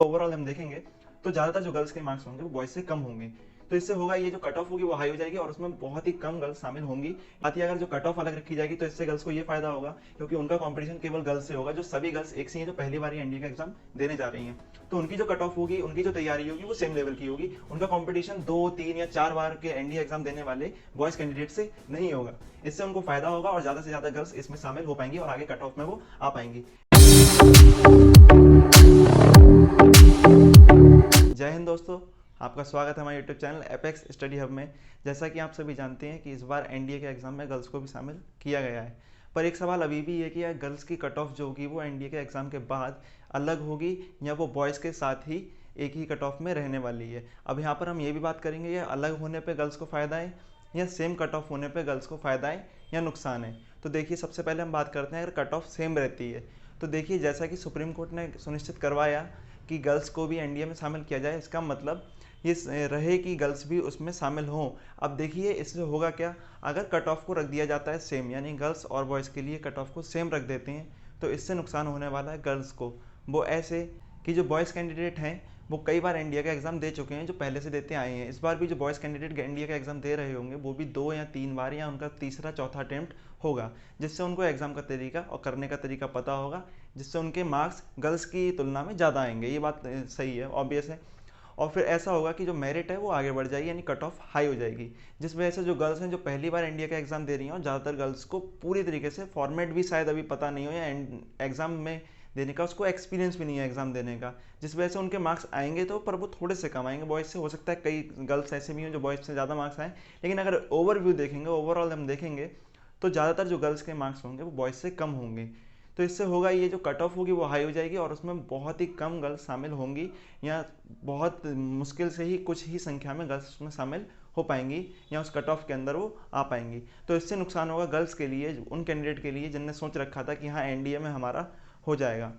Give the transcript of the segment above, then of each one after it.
Overall हम देखेंगे तो ज़्यादातर जो गर्ल्स के मार्क्स होंगे वो बॉयज़ से कम होंगे। तो इससे होगा ये जो कट ऑफ होगी वो हाई हो जाएगी और उसमें बहुत ही कम गर्ल्स शामिल होंगी। बात ही अगर जो कट ऑफ अलग रखी जाएगी तो इससे गर्ल्स को ये फायदा होगा क्योंकि उनका कंपटीशन केवल गर्ल्स से होगा, जो सभी गर्ल्स एक से हैं जो पहली बार एनडीए का एग्जाम देने जा रही हैं। तो उनकी जो कट ऑफ होगी, उनकी जो तैयारी होगी वो सेम लेवल की होगी। उनका कंपटीशन 2 3 या 4 बार के एनडीए एग्जाम देने वाले बॉयज कैंडिडेट से नहीं होगा। इससे उनको फायदा होगा और ज़्यादा से ज़्यादा गर्ल्स इसमें शामिल हो पाएंगी और आगे कट ऑफ में वो आ पाएंगी। जय हिंद दोस्तों, आपका स्वागत है हमारे YouTube channel apex study hub में। जैसा कि आप सभी जानते हैं कि इस बार एनडीए के एग्ज़ाम में गर्ल्स को भी शामिल किया गया है, पर एक सवाल अभी भी है कि यार गर्ल्स की कट ऑफ जो होगी वो एनडीए के एग्ज़ाम के बाद अलग होगी या वो बॉयज़ के साथ ही एक ही कट ऑफ में रहने वाली है। अब यहाँ पर हम ये भी बात करेंगे या अलग होने पर गर्ल्स को फ़ायदा है या सेम कट ऑफ होने पर गर्ल्स को फ़ायदा है या नुकसान है। तो देखिए, सबसे पहले हम बात करते हैं अगर कट ऑफ सेम रहती है तो देखिए, जैसा कि सुप्रीम कोर्ट ने सुनिश्चित करवाया कि गर्ल्स को भी एनडीए में शामिल किया जाए, इसका मतलब ये रहे कि गर्ल्स भी उसमें शामिल हों। अब देखिए, इससे होगा क्या, अगर कट ऑफ को रख दिया जाता है सेम, यानी गर्ल्स और बॉयज़ के लिए कट ऑफ को सेम रख देते हैं, तो इससे नुकसान होने वाला है गर्ल्स को। वो ऐसे कि जो बॉयज़ कैंडिडेट हैं वो कई बार एनडीए का एग्ज़ाम दे चुके हैं, जो पहले से देते आए हैं। इस बार भी जो बॉयज़ कैंडिडेट एनडीए का एग्ज़ाम दे रहे होंगे वो भी 2 या 3 बार या उनका तीसरा चौथा अटेम्प्ट होगा, जिससे उनको एग्ज़ाम का तरीका और करने का तरीका पता होगा, जिससे उनके मार्क्स गर्ल्स की तुलना में ज़्यादा आएंगे। ये बात सही है, ऑब्वियस है। और फिर ऐसा होगा कि जो मेरिट है वो आगे बढ़ जाएगी, यानी कट ऑफ हाई हो जाएगी, जिस वजह से जो गर्ल्स हैं जो पहली बार एनडीए का एग्ज़ाम दे रही हैं, और ज़्यादातर गर्ल्स को पूरी तरीके से फॉर्मेट भी शायद अभी पता नहीं हो या एग्ज़ाम में देने का उसको एक्सपीरियंस भी नहीं है एग्ज़ाम देने का, जिस वजह से उनके मार्क्स आएंगे तो पर वो थोड़े से कम आएंगे बॉयज़ से। हो सकता है कई गर्ल्स ऐसे भी हों जो बॉयज़ से ज़्यादा मार्क्स आएँ, लेकिन अगर ओवरव्यू देखेंगे, ओवरऑल हम देखेंगे तो ज़्यादातर जो गर्ल्स के मार्क्स होंगे वो बॉयज़ से कम होंगे। तो इससे होगा ये जो कट ऑफ होगी वो हाई हो जाएगी और उसमें बहुत ही कम गर्ल्स शामिल होंगी, या बहुत मुश्किल से ही कुछ ही संख्या में गर्ल्स उसमें शामिल हो पाएंगी या उस कट ऑफ के अंदर वो आ पाएंगी। तो इससे नुकसान होगा गर्ल्स के लिए, उन कैंडिडेट के लिए जिनने सोच रखा था कि हाँ एनडीए में हमारा हो जाएगा।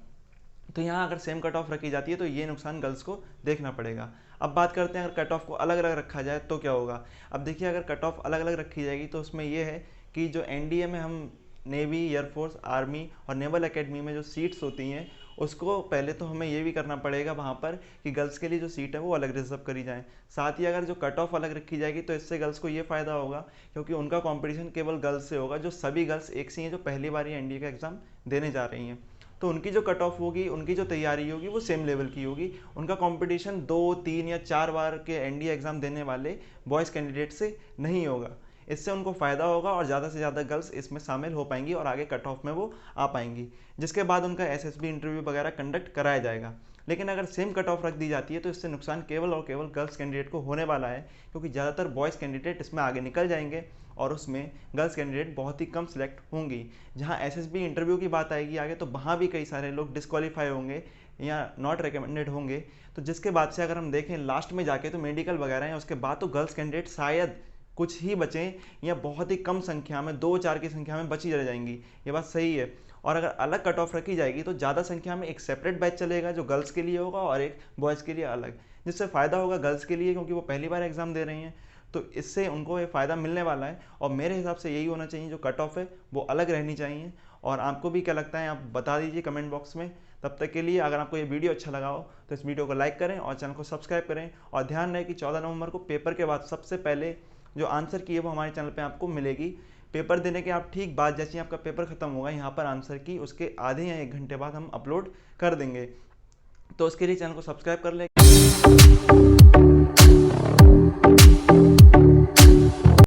तो यहाँ अगर सेम कट ऑफ रखी जाती है तो ये नुकसान गर्ल्स को देखना पड़ेगा। अब बात करते हैं अगर कट ऑफ को अलग अलग रखा जाए तो क्या होगा। अब देखिए, अगर कट ऑफ अलग अलग रखी जाएगी तो उसमें ये है कि जो एनडीए में हम नेवी, एयरफोर्स, आर्मी और नेवल एकेडमी में जो सीट्स होती हैं, उसको पहले तो हमें ये भी करना पड़ेगा वहाँ पर कि गर्ल्स के लिए जो सीट है वो अलग रिजर्व करी जाए। साथ ही अगर जो कट ऑफ अलग रखी जाएगी तो इससे गर्ल्स को ये फ़ायदा होगा क्योंकि उनका कंपटीशन केवल गर्ल्स से होगा, जो सभी गर्ल्स एक सी हैं जो पहली बार ये एनडीए का एग्ज़ाम देने जा रही हैं। तो उनकी जो कट ऑफ होगी, उनकी जो तैयारी होगी वो सेम लेवल की होगी। उनका कंपटीशन 2 3 या 4 बार के एनडीए एग्ज़ाम देने वाले बॉयज़ कैंडिडेट से नहीं होगा। इससे उनको फ़ायदा होगा और ज़्यादा से ज़्यादा गर्ल्स इसमें शामिल हो पाएंगी और आगे कट ऑफ में वो आ पाएंगी, जिसके बाद उनका एसएसबी इंटरव्यू वगैरह कंडक्ट कराया जाएगा। लेकिन अगर सेम कट ऑफ रख दी जाती है तो इससे नुकसान केवल और केवल गर्ल्स कैंडिडेट को होने वाला है, क्योंकि ज़्यादातर बॉयज़ कैंडिडेट इसमें आगे निकल जाएंगे और उसमें गर्ल्स कैंडिडेट बहुत ही कम सिलेक्ट होंगी। जहाँ एसएसबी इंटरव्यू की बात आएगी आगे, तो वहाँ भी कई सारे लोग डिस्क्वालीफाई होंगे या नॉट रिकमेंडेड होंगे। तो जिसके बाद से अगर हम देखें लास्ट में जाके तो मेडिकल वगैरह है, उसके बाद तो गर्ल्स कैंडिडेट शायद कुछ ही बचें या बहुत ही कम संख्या में 2 4 की संख्या में बची रह जाएंगी। ये बात सही है। और अगर अलग कट ऑफ रखी जाएगी तो ज़्यादा संख्या में एक सेपरेट बैच चलेगा जो गर्ल्स के लिए होगा और एक बॉयज़ के लिए अलग, जिससे फ़ायदा होगा गर्ल्स के लिए क्योंकि वो पहली बार एग्ज़ाम दे रही हैं। तो इससे उनको ये फ़ायदा मिलने वाला है और मेरे हिसाब से यही होना चाहिए, जो कट ऑफ है वो अलग रहनी चाहिए। और आपको भी क्या लगता है आप बता दीजिए कमेंट बॉक्स में। तब तक के लिए अगर आपको ये वीडियो अच्छा लगा हो तो इस वीडियो को लाइक करें और चैनल को सब्सक्राइब करें। और ध्यान रहे कि 14 नवंबर को पेपर के बाद सबसे पहले जो आंसर की है वो हमारे चैनल पे आपको मिलेगी। पेपर देने के आप ठीक बाद, जैसे आपका पेपर खत्म होगा, यहाँ पर आंसर की उसके आधे या 1 घंटे बाद हम अपलोड कर देंगे। तो उसके लिए चैनल को सब्सक्राइब कर लें।